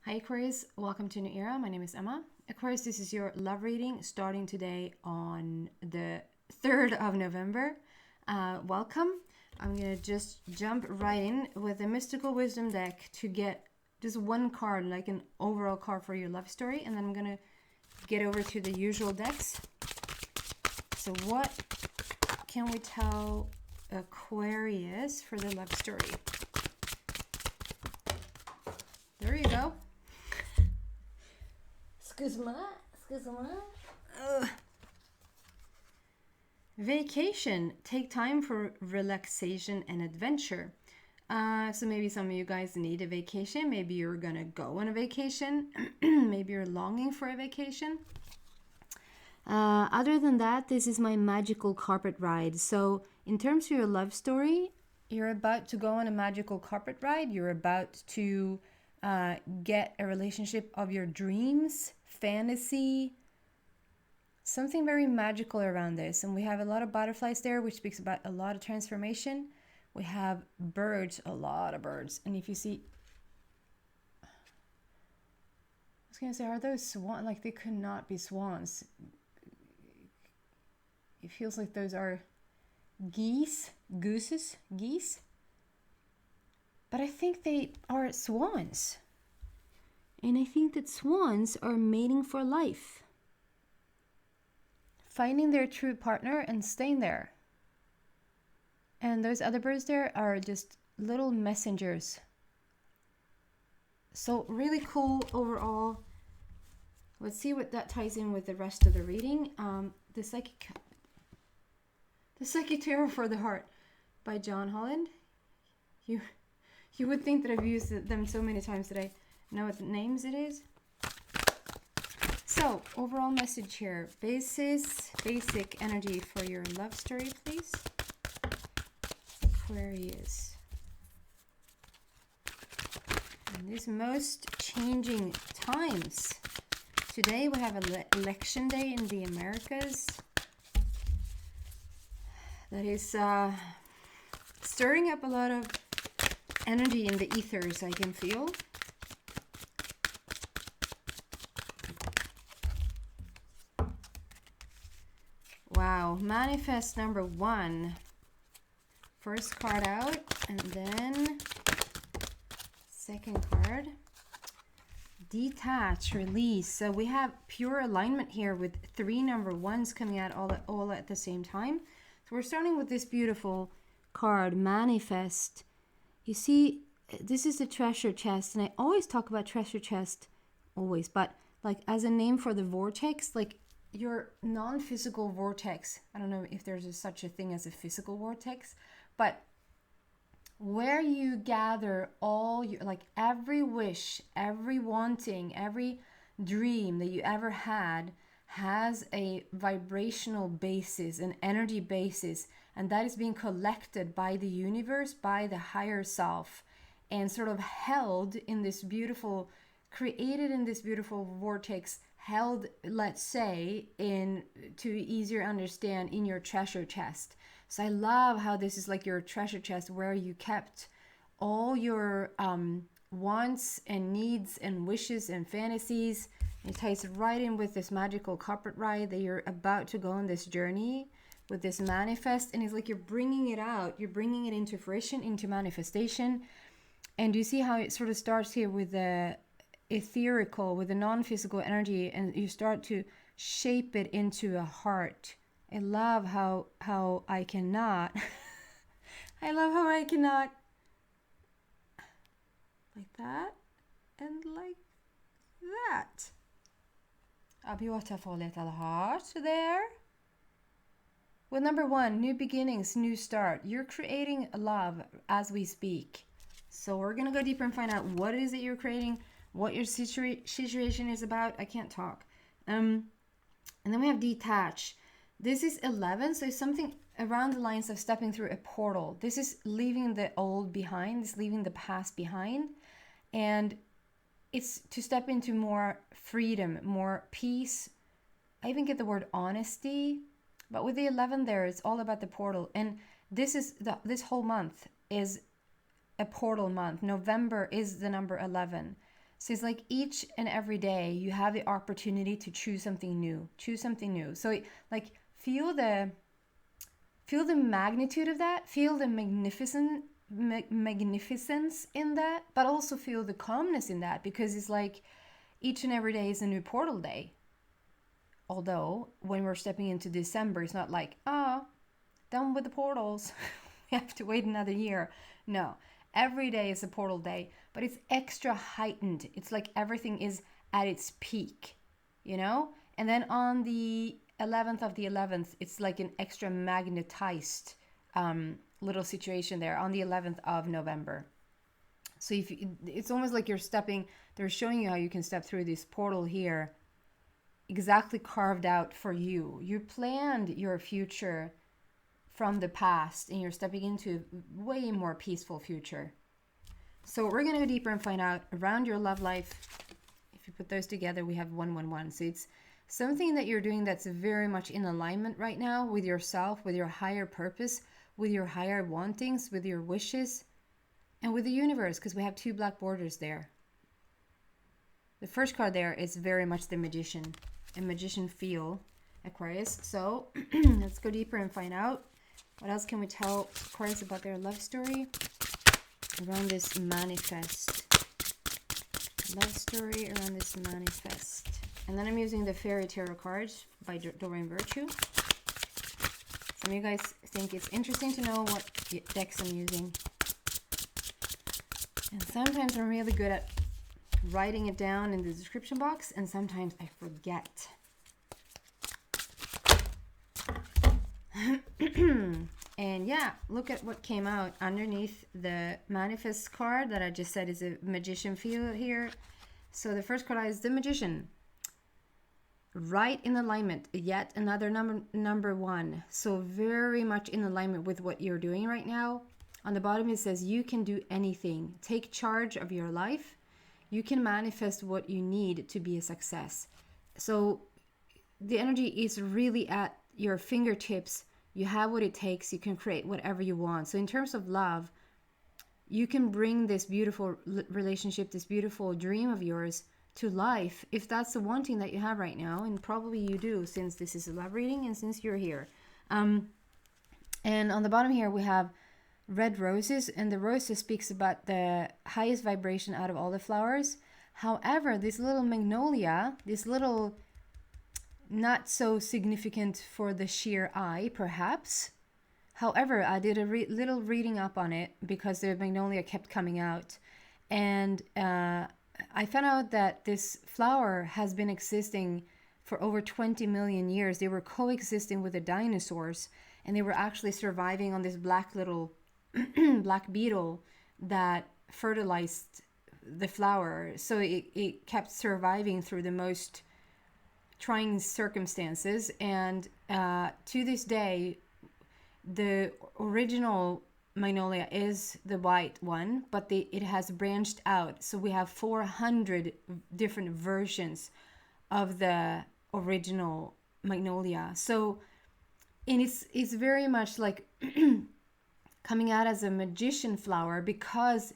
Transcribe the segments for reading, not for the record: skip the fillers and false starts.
Hi Aquarius, welcome to New Era. My name is Emma. Aquarius, this is your love reading starting today on the 3rd of November. Welcome. I'm going to just jump right in with the Mystical Wisdom deck to get just one card, like an overall card for your love story. And then I'm going to get over to the usual decks. So what can we tell Aquarius for the love story? There you go. Excuse-moi. Vacation. Take time for relaxation and adventure. So maybe some of you guys need a vacation. Maybe you're going to go on a vacation. Maybe you're longing for a vacation. Other than that, this is my magical carpet ride. So in terms of your love story, you're about to go on a magical carpet ride. You're about to get a relationship of your dreams, fantasy, something very magical around this. And we have a lot of butterflies there, which speaks about a lot of transformation. We have birds, a lot of birds. And if you see, I was going to say, are those swans? Like, they could not be swans. It feels like those are geese. But I think they are swans. And I think that swans are mating for life. Finding their true partner and staying there. And those other birds there are just little messengers. So really cool overall. Let's see what that ties in with the rest of the reading. The Psychic Tarot for the Heart by John Holland. You would think that I've used them so many times that I know what names it is. So, overall message here. Basic energy for your love story, please. Aquarius. In these most changing times. Today we have election day in the Americas. That is stirring up a lot of energy in the ethers, I can feel. Wow, manifest number 1. First card out, and then second card. Detach, release. So we have pure alignment here with 3 number 1s coming out all at the same time. So we're starting with this beautiful card, manifest. You see, this is the treasure chest, and I always talk about treasure chest, always, but like as a name for the vortex, like your non-physical vortex. I don't know if there's such a thing as a physical vortex, but where you gather all your, like every wish, every wanting, every dream that you ever had has a vibrational basis, an energy basis, and that is being collected by the universe, by the higher self, and sort of held in this beautiful, created in this beautiful vortex, held, let's say, in, to easier understand, in your treasure chest. So I love how this is like your treasure chest where you kept all your wants and needs and wishes and fantasies. It ties right in with this magical carpet ride that you're about to go on this journey with this manifest. And it's like you're bringing it out. You're bringing it into fruition, into manifestation. And you see how it sort of starts here with the etherical, with the non-physical energy. And you start to shape it into a heart. I love how I cannot. I love how I cannot. Like that. And like that. A beautiful little heart there. With number 1, new beginnings, new start. You're creating love as we speak. So we're going to go deeper and find out what it is that you're creating, what your situation is about. I can't talk. And then we have detach. This is 11, so it's something around the lines of stepping through a portal. This is leaving the old behind. This is leaving the past behind. And it's to step into more freedom, more peace. I even get the word honesty. But with the 11 there, it's all about the portal. And this whole month is a portal month. November is the number 11. So it's like each and every day you have the opportunity to choose something new. Choose something new. So like feel the magnitude of that, feel the magnificence in that, but also feel the calmness in that, because it's like each and every day is a new portal day. Although when we're stepping into December, it's not like, done with the portals. We have to wait another year. No, every day is a portal day, but it's extra heightened. It's like everything is at its peak, you know? And then on the 11th of the 11th, it's like an extra magnetized little situation there on the 11th of November. So it's almost like they're showing you how you can step through this portal here, exactly carved out for you. You planned your future from the past, and you're stepping into a way more peaceful future. So we're going to go deeper and find out around your love life. If you put those together, we have 111. So it's something that you're doing that's very much in alignment right now with yourself, with your higher purpose, with your higher wantings, with your wishes, and with the universe, because we have 2 black borders there. The first card there is very much the magician, a magician feel, Aquarius. So let's go deeper and find out. What else can we tell Aquarius about their love story around this manifest? Love story around this manifest. And then I'm using the Fairy Tarot cards by Doreen Virtue. Some of you guys think it's interesting to know what decks I'm using. And sometimes I'm really good at writing it down in the description box, and sometimes I forget. And yeah, look at what came out underneath the manifest card that I just said is a magician feel here. So the first card is the Magician. Right in alignment, yet another number 1. So very much in alignment with what you're doing right now. On the bottom it says you can do anything. Take charge of your life. You can manifest what you need to be a success. So the energy is really at your fingertips. You have what it takes. You can create whatever you want. So in terms of love, you can bring this beautiful relationship, this beautiful dream of yours to life, if that's the wanting that you have right now. And probably you do, since this is a love reading and since you're here. And on the bottom here, we have red roses, and the roses speaks about the highest vibration out of all the flowers. However, this little magnolia, this little not so significant for the sheer eye, perhaps. However, I did a little reading up on it because the magnolia kept coming out. And I found out that this flower has been existing for over 20 million years. They were coexisting with the dinosaurs, and they were actually surviving on this black little black beetle that fertilized the flower. So it kept surviving through the most trying circumstances, and to this day the original magnolia is the white one, but it has branched out, so we have 400 different versions of the original magnolia. So, and it's very much like coming out as a magician flower, because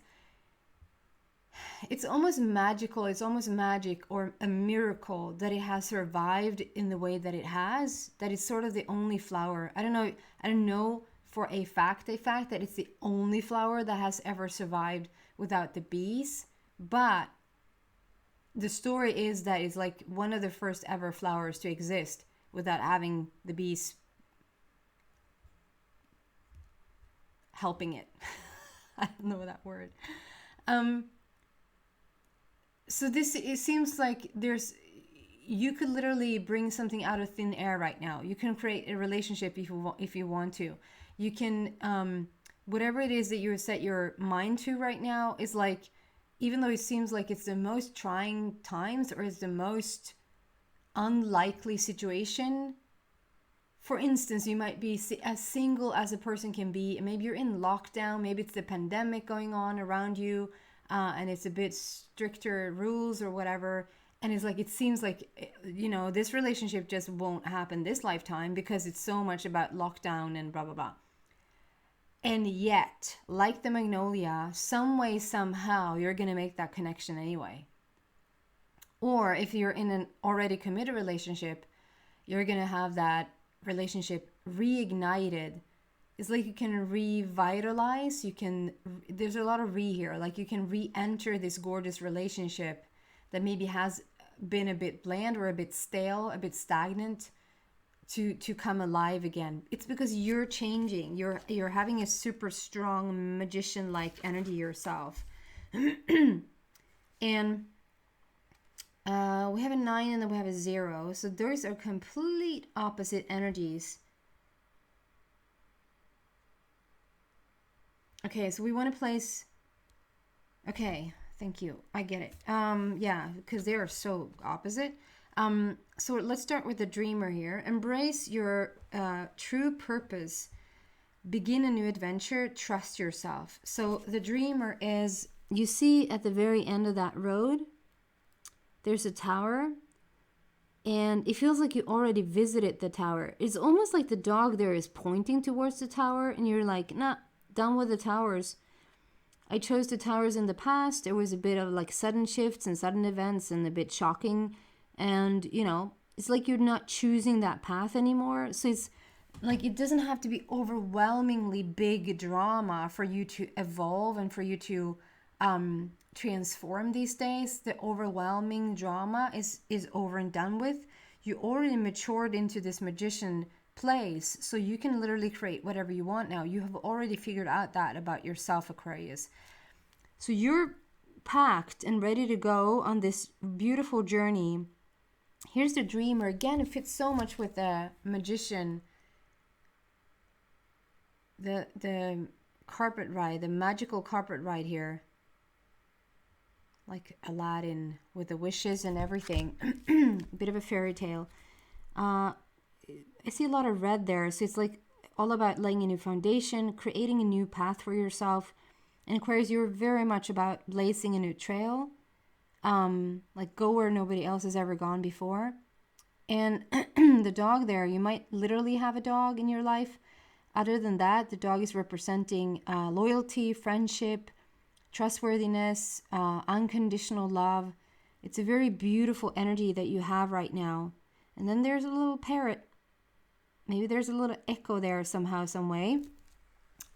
it's almost magical. It's almost magic or a miracle that it has survived in the way that it has, that it's sort of the only flower. I don't know for a fact that it's the only flower that has ever survived without the bees, but the story is that it's like one of the first ever flowers to exist without having the bees helping it. I don't know that word. So it seems like you could literally bring something out of thin air right now. You can create a relationship if you want to. You can, whatever it is that you set your mind to right now is like, even though it seems like it's the most trying times or it's the most unlikely situation. For instance, you might be as single as a person can be. Maybe you're in lockdown. Maybe it's the pandemic going on around you. And it's a bit stricter rules or whatever. And it's like, it seems like, this relationship just won't happen this lifetime because it's so much about lockdown and blah, blah, blah. And yet, like the magnolia, some way, somehow, you're going to make that connection anyway. Or if you're in an already committed relationship, you're going to have that relationship reignited. It's like you can revitalize, there's a lot of here, like you can re-enter this gorgeous relationship that maybe has been a bit bland or a bit stale, a bit stagnant, to come alive again. It's because you're changing. You're having a super strong magician-like energy yourself. And we have a 9 and then we have a 0. So those are complete opposite energies. Okay, so we want to place... Okay, thank you. I get it. Yeah, because they are so opposite. So let's start with the dreamer here. Embrace your true purpose. Begin a new adventure. Trust yourself. So the dreamer is... You see at the very end of that road, there's a tower. And it feels like you already visited the tower. It's almost like the dog there is pointing towards the tower. And you're like, nah, done with the towers. I chose the towers in the past. There was a bit of like sudden shifts and sudden events and a bit shocking. And, you know, it's like you're not choosing that path anymore. So it's like it doesn't have to be overwhelmingly big drama for you to evolve and for you to transform these days. The overwhelming drama is over and done with. You already matured into this magician place, so you can literally create whatever you want now. You have already figured out that about yourself, Aquarius. So you're packed and ready to go on this beautiful journey. Here's the dreamer. Again, it fits so much with the magician. The carpet ride, the magical carpet ride here. Like Aladdin with the wishes and everything. A bit of a fairy tale. I see a lot of red there. So it's like all about laying a new foundation, creating a new path for yourself. And Aquarius, you're very much about blazing a new trail. Like go where nobody else has ever gone before. And the dog there, you might literally have a dog in your life. Other than that, the dog is representing loyalty, friendship, trustworthiness, unconditional love. It's a very beautiful energy that you have right now. And then there's a little parrot. Maybe there's a little echo there somehow, some way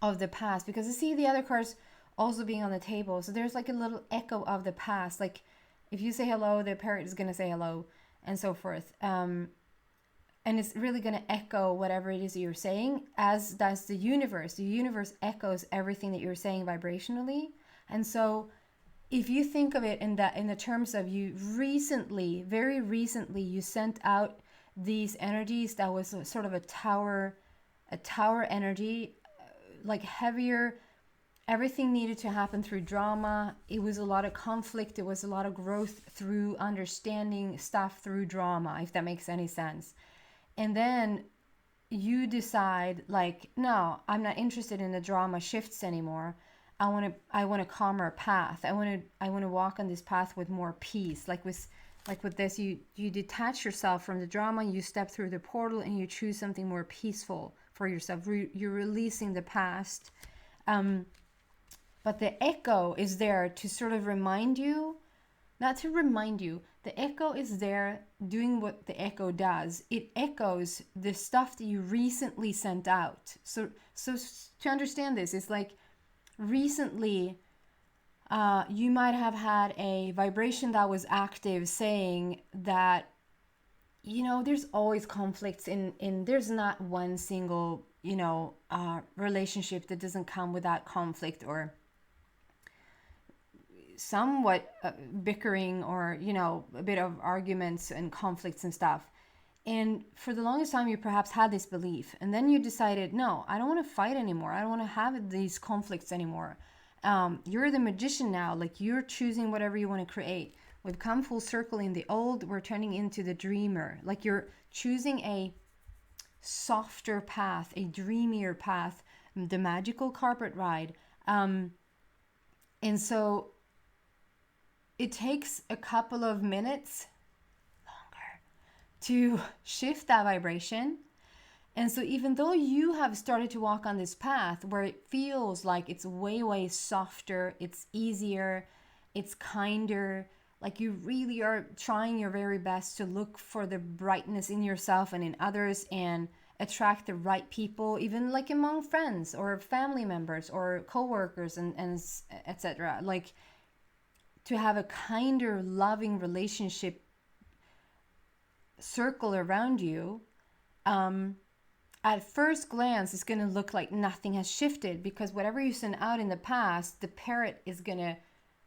of the past. Because I see the other cards also being on the table. So there's like a little echo of the past. Like if you say hello, the parrot is going to say hello and so forth. And it's really going to echo whatever it is that you're saying, as does the universe. The universe echoes everything that you're saying vibrationally. And so if you think of it in the terms of you recently, very recently, you sent out these energies that was sort of a tower energy, like heavier. Everything needed to happen through drama. It was a lot of conflict. It was a lot of growth through understanding stuff through drama, if that makes any sense. And then you decide like, no, I'm not interested in the drama shifts anymore. I want a calmer path. I want to walk on this path with more peace. Like with this, you detach yourself from the drama. You step through the portal and you choose something more peaceful for yourself. You're releasing the past. But the echo is there to sort of remind you, not to remind you. The echo is there doing what the echo does. It echoes the stuff that you recently sent out. So to understand this, it's like recently you might have had a vibration that was active saying that, you know, there's always conflicts in there's not one single, you know, relationship that doesn't come without conflict or somewhat bickering or, you know, a bit of arguments and conflicts and stuff. And for the longest time, you perhaps had this belief. And then you decided, no, I don't want to fight anymore. I don't want to have these conflicts anymore. You're the magician now. Like you're choosing whatever you want to create. We've come full circle in the old. We're turning into the dreamer. Like you're choosing a softer path, a dreamier path, the magical carpet ride. And so it takes a couple of minutes longer to shift that vibration. And so even though you have started to walk on this path where it feels like it's way, way softer, it's easier, it's kinder, Like you really are trying your very best to look for the brightness in yourself and in others and attract the right people, even like among friends or family members or co-workers and etc. Like to have a kinder, loving relationship circle around you. At first glance, it's going to look like nothing has shifted, because whatever you sent out in the past, the parrot is going to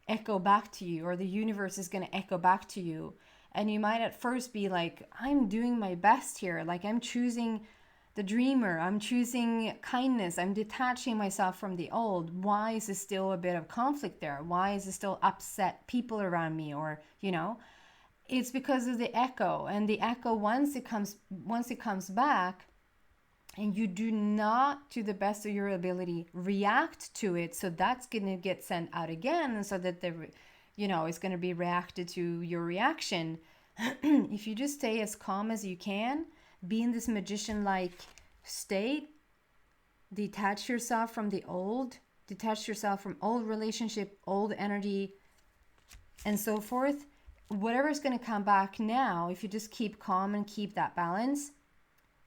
echo back to you, or the universe is going to echo back to you. And you might at first be like, I'm doing my best here. Like I'm choosing the dreamer. I'm choosing kindness. I'm detaching myself from the old. Why is there still a bit of conflict there? Why is there still upset people around me? Or, you know, it's because of the echo. And the echo, once it comes back, and you do not, to the best of your ability, react to it, so that's going to get sent out again, so that it's going to be reacted to your reaction. If you just stay as calm as you can, be in this magician-like state, detach yourself from the old, detach yourself from old relationship, old energy, and so forth. Whatever's going to come back now, if you just keep calm and keep that balance,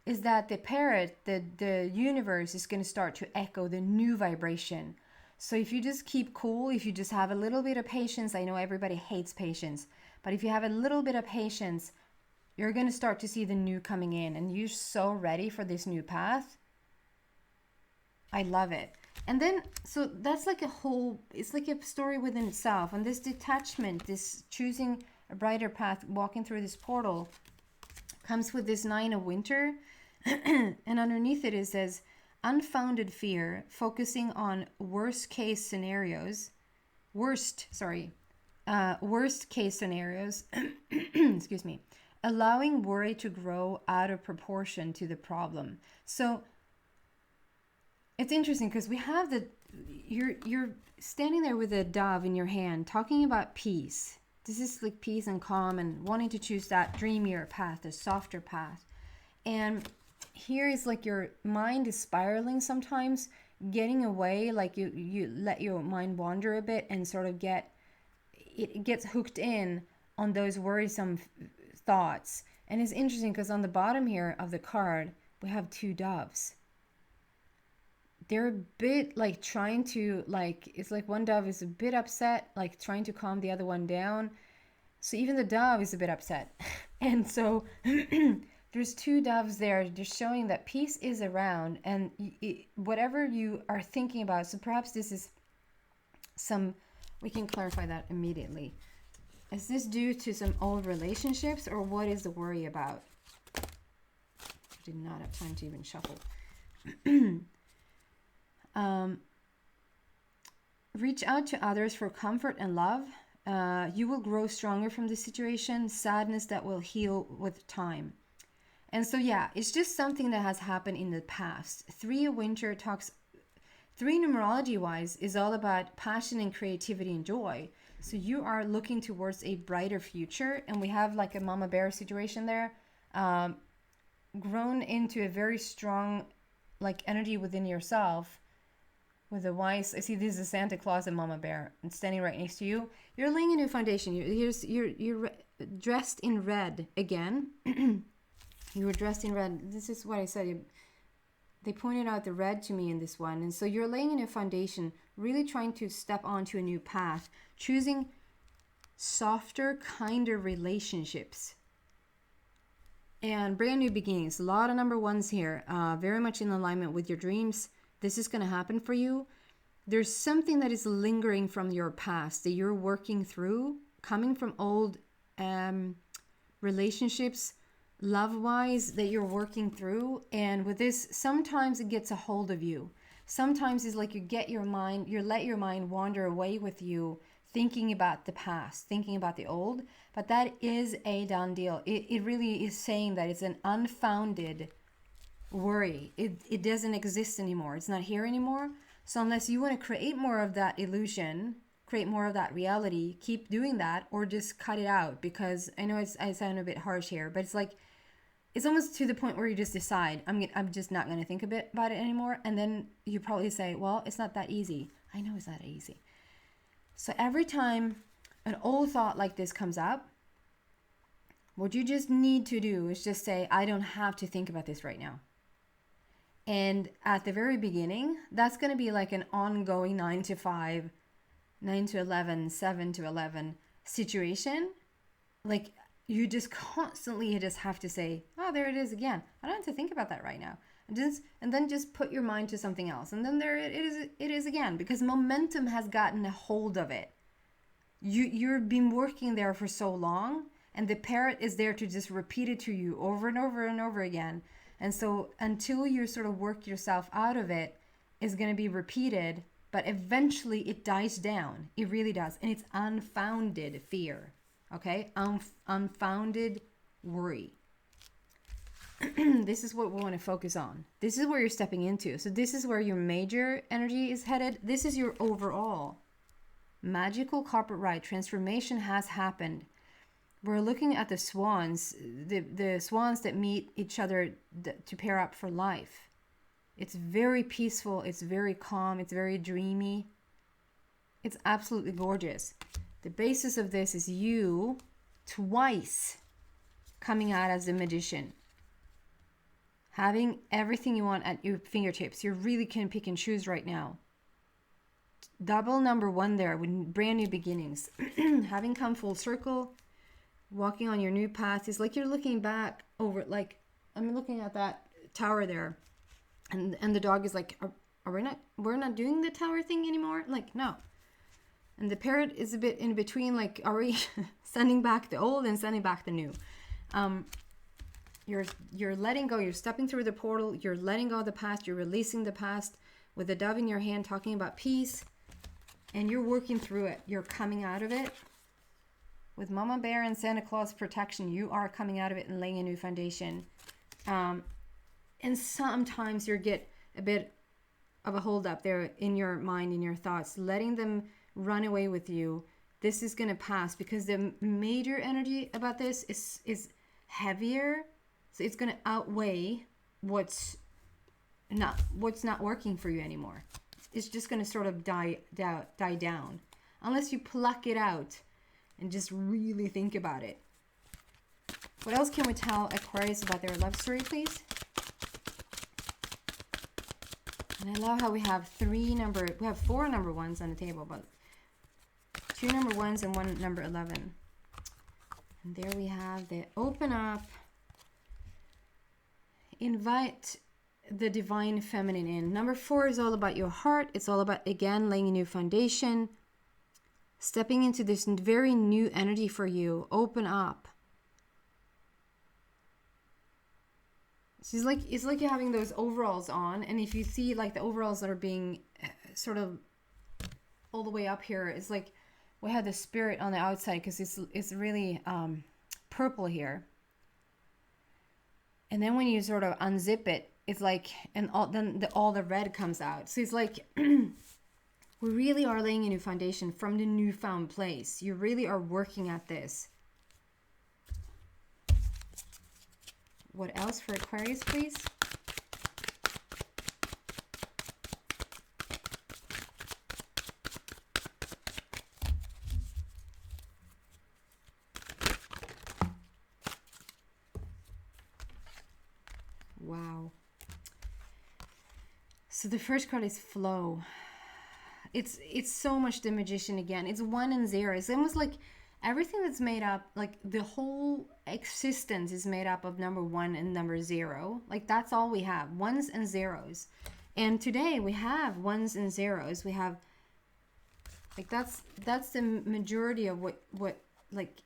is that the parrot, the universe is going to start to echo the new vibration. So if you just keep cool, if you just have a little bit of patience, I know everybody hates patience, but if you have a little bit of patience, you're going to start to see the new coming in, and you're so ready for this new path. I love it. And then, so that's like it's like a story within itself. And this detachment, this choosing a brighter path, walking through this portal, comes with this 9 of Winter. And underneath it says, unfounded fear, focusing on worst case scenarios, excuse me, allowing worry to grow out of proportion to the problem. So it's interesting because we have you're standing there with a dove in your hand, talking about peace. This is like peace and calm and wanting to choose that dreamier path, a softer path. And here is like your mind is spiraling sometimes, getting away, like you let your mind wander a bit and sort of it gets hooked in on those worrisome thoughts. And it's interesting because on the bottom here of the card, we have 2 doves. They're a bit like trying to, like, it's like one dove is a bit upset, like trying to calm the other one down. So even the dove is a bit upset. And so there's 2 doves there, just showing that peace is around, and whatever you are thinking about. So perhaps this is we can clarify that immediately. Is this due to some old relationships, or what is the worry about? I did not have time to even shuffle. Reach out to others for comfort and love. You will grow stronger from this situation. Sadness that will heal with time. And so, yeah, it's just something that has happened in the past. 3 of Winter talks, 3 numerology-wise, is all about passion and creativity and joy. So you are looking towards a brighter future. And we have like a mama bear situation there, grown into a very strong like energy within yourself. With a wise, I see this is Santa Claus and Mama Bear, and standing right next to you. You're laying a new foundation. You're dressed in red again. You were dressed in red. This is what I said. They pointed out the red to me in this one. And so you're laying a new foundation, really trying to step onto a new path, choosing softer, kinder relationships. And brand new beginnings. A lot of number 1s here, very much in alignment with your dreams. This is going to happen for you. There's something that is lingering from your past that you're working through, coming from old relationships, love-wise, that you're working through. And with this, sometimes it gets a hold of you. Sometimes it's like you let your mind wander away with you, thinking about the past, thinking about the old. But that is a done deal. It really is saying that it's an unfounded worry. It doesn't exist anymore. It's not here anymore. So unless you want to create more of that illusion, create more of that reality, keep doing that, or just cut it out. Because I know I sound a bit harsh here, but it's like, it's almost to the point where you just decide, I'm just not going to think about it anymore. And then you probably say, well, it's not that easy. I know it's not easy. So every time an old thought like this comes up, what you just need to do is just say, I don't have to think about this right now. And at the very beginning, that's going to be like an ongoing 9 to 5, 9 to 11, 7 to 11 situation. Like you just constantly just have to say, oh, there it is again. I don't have to think about that right now. And then just put your mind to something else. And then there it is again, because momentum has gotten a hold of it. You've been working there for so long, and the parrot is there to just repeat it to you over and over and over again. And so until you sort of work yourself out of it, it's going to be repeated, but eventually it dies down. It really does. And it's unfounded fear. Okay? Unfounded worry. This is what we want to focus on. This is where you're stepping into. So this is where your major energy is headed. This is your overall magical carpet ride. Transformation has happened. We're looking at the swans, the swans that meet each other to pair up for life. It's very peaceful. It's very calm. It's very dreamy. It's absolutely gorgeous. The basis of this is you twice coming out as a magician. Having everything you want at your fingertips. You really can pick and choose right now. Double number 1 there with brand new beginnings. Having come full circle. Walking on your new path is like you're looking back over, like I'm looking at that tower there, and the dog is like, we're not doing the tower thing anymore? Like, no. And the parrot is a bit in between, like, are we sending back the old and sending back the new? You're letting go, you're stepping through the portal, you're letting go of the past, you're releasing the past with the dove in your hand, talking about peace, and you're working through it. You're coming out of it. With Mama Bear and Santa Claus protection, you are coming out of it and laying a new foundation. And sometimes you get a bit of a hold up there in your mind, in your thoughts, letting them run away with you. This is going to pass because the major energy about this is heavier. So it's going to outweigh what's not working for you anymore. It's just going to sort of die down. Unless you pluck it out and just really think about it. What else can we tell Aquarius about their love story, please? And I love how we have 4 number 1s on the table, but 2 number 1s and 1 number 11. And there we have the open up, invite the divine feminine in. Number 4 is all about your heart. It's all about, again, laying a new foundation. Stepping into this very new energy for you. Open up. It's like you're having those overalls on, and if you see like the overalls that are being sort of all the way up here, it's like we have the spirit on the outside because it's really purple here. And then when you sort of unzip it, it's like, and all the red comes out. So it's like we really are laying a new foundation from the newfound place. You really are working at this. What else for Aquarius, please? Wow. So the first card is flow. It's so much the magician again. It's 1 and 0. It's almost like everything that's made up, like the whole existence is made up of number 1 and number 0. Like that's all we have, 1s and 0s. And today we have 1s and 0s. We have, like that's the majority of what like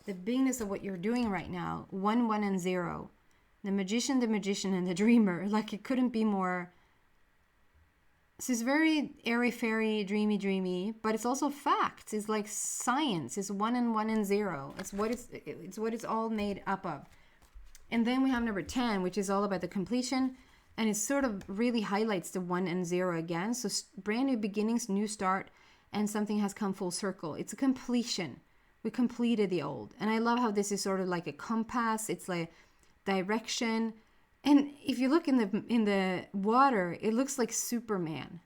the bigness of what you're doing right now. 1, 1 and 0. The magician, and the dreamer. Like it couldn't be more. So it's very airy-fairy, dreamy, but it's also facts. It's like science. It's 1 and 1 and 0. It's what it's all made up of. And then we have number 10, which is all about the completion, and it sort of really highlights the 1 and 0 again. So brand new beginnings, new start, and something has come full circle. It's a completion. We completed the old, and I love how this is sort of like a compass. It's like direction. And if you look in the water, it looks like Superman.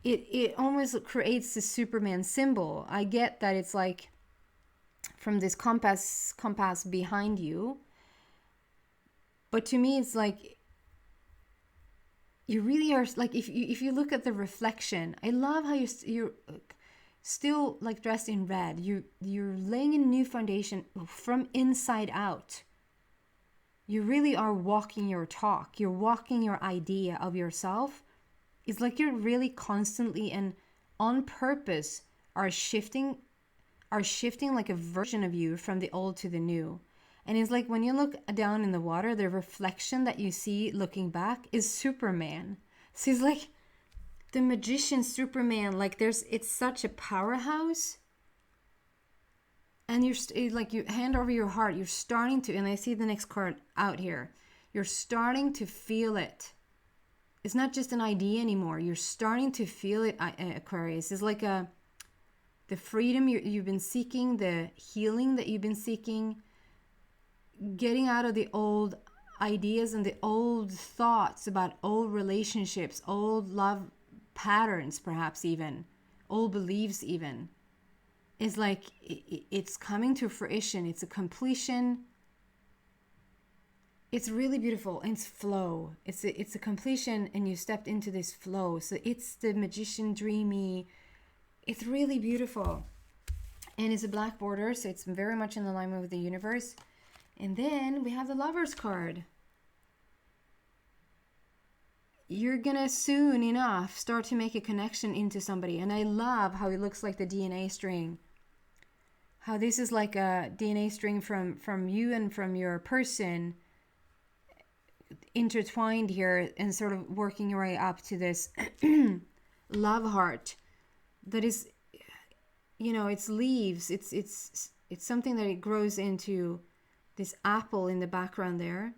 it almost creates the Superman symbol. I get that it's like from this compass behind you, but to me it's like you really are like, if you look at the reflection, I love how you're still like dressed in red. You're laying a new foundation from inside out. You really are walking your talk. You're walking your idea of yourself. It's like you're really constantly and on purpose are shifting like a version of you from the old to the new. And it's like when you look down in the water, the reflection that you see looking back is Superman. So it's like the magician Superman, like it's such a powerhouse. And like you hand over your heart, you're starting to, and I see the next card out here, you're starting to feel it. It's not just an idea anymore. You're starting to feel it, Aquarius. It's like the freedom you've been seeking, the healing that you've been seeking, getting out of the old ideas and the old thoughts about old relationships, old love patterns, perhaps even, old beliefs even. It's like it's coming to fruition. It's a completion. It's really beautiful, and it's flow. It's a completion, and you stepped into this flow. So it's the magician dreamy. It's really beautiful, and it's a black border, so it's very much in alignment with the universe. And then we have the Lovers card. You're gonna soon enough start to make a connection into somebody, and I love how it looks like the DNA string. How this is like a DNA string from you and from your person intertwined here and sort of working your way up to this love heart that is, it's leaves. It's something that it grows into this apple in the background there.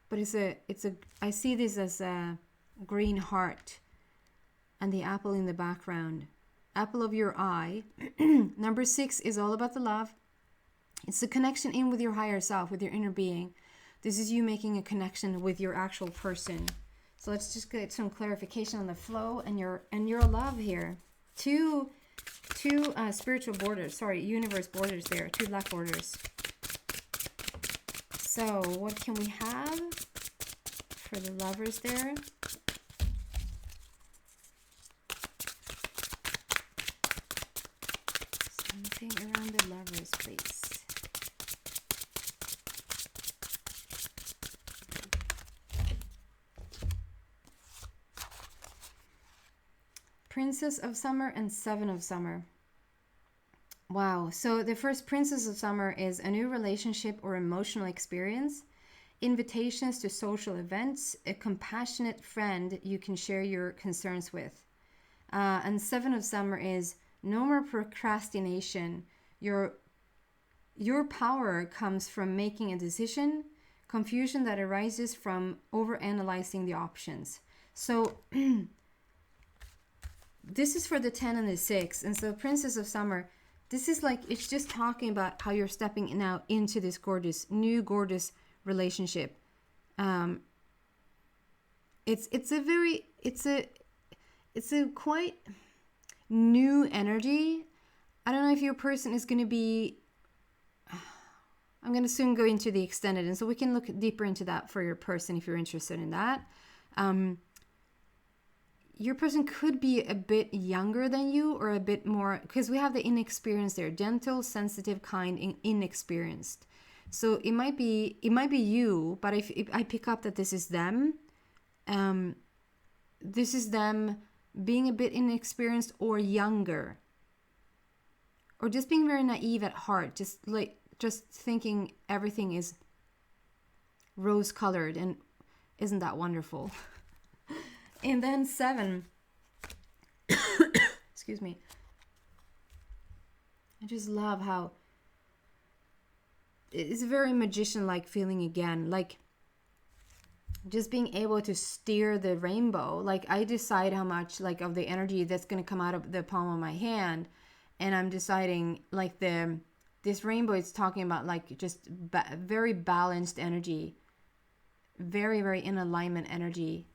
But I see this as a green heart and the apple in the background. Apple of your eye. Number 6 is all about the love. It's the connection in with your higher self, with your inner being. This is you making a connection with your actual person. So let's just get some clarification on the flow and your love here. Two spiritual borders. Sorry, universe borders there. 2 black borders. So what can we have for the lovers there? Something around the lovers, please. Princess of Summer and Seven of Summer. Wow. So the first Princess of Summer is a new relationship or emotional experience, invitations to social events, a compassionate friend you can share your concerns with. And Seven of Summer is no more procrastination. Your power comes from making a decision, confusion that arises from overanalyzing the options. So this is for the 10 and the 6. And so Princess of Summer, this is like, it's just talking about how you're stepping now into this new gorgeous relationship. It's a quite new energy. I don't know if your person is going to be, I'm going to soon go into the extended, and so we can look deeper into that for your person if you're interested in that. Your person could be a bit younger than you, or a bit more, because we have the inexperienced there, gentle, sensitive, kind, inexperienced. So it might be you, but if I pick up that this is them, this is them being a bit inexperienced or younger, or just being very naive at heart, just thinking everything is rose colored, and isn't that wonderful? And then 7, excuse me, I just love how it's a very magician-like feeling again, like just being able to steer the rainbow. Like I decide how much like of the energy that's going to come out of the palm of my hand, and I'm deciding like this rainbow is talking about like just very balanced energy, very, very in alignment energy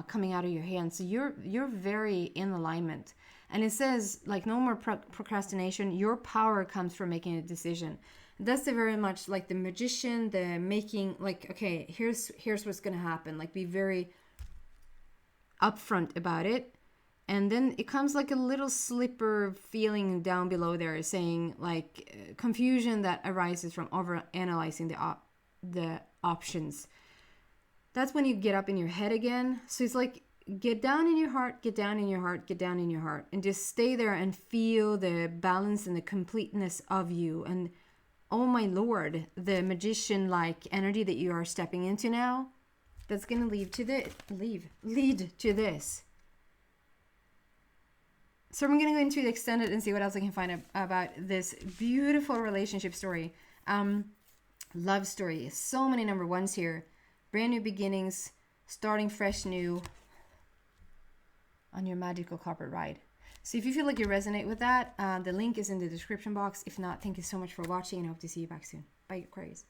coming out of your hands. So you're very in alignment. And it says, like, no more procrastination. Your power comes from making a decision. That's the very much like the magician, the making, like, okay, here's what's going to happen. Like, be very upfront about it. And then it comes like a little slipper feeling down below there, saying like confusion that arises from over analyzing the options. That's when you get up in your head again. So it's like, get down in your heart, get down in your heart, get down in your heart, and just stay there and feel the balance and the completeness of you. And oh my Lord, the magician like energy that you are stepping into now, that's going to lead to this. So I'm going to go into the extended and see what else I can find about this beautiful relationship story. Love story. So many number ones here. Brand new beginnings, starting fresh new on your magical carpet ride. So if you feel like you resonate with that, the link is in the description box. If not, thank you so much for watching and I hope to see you back soon. Bye, Aquarius.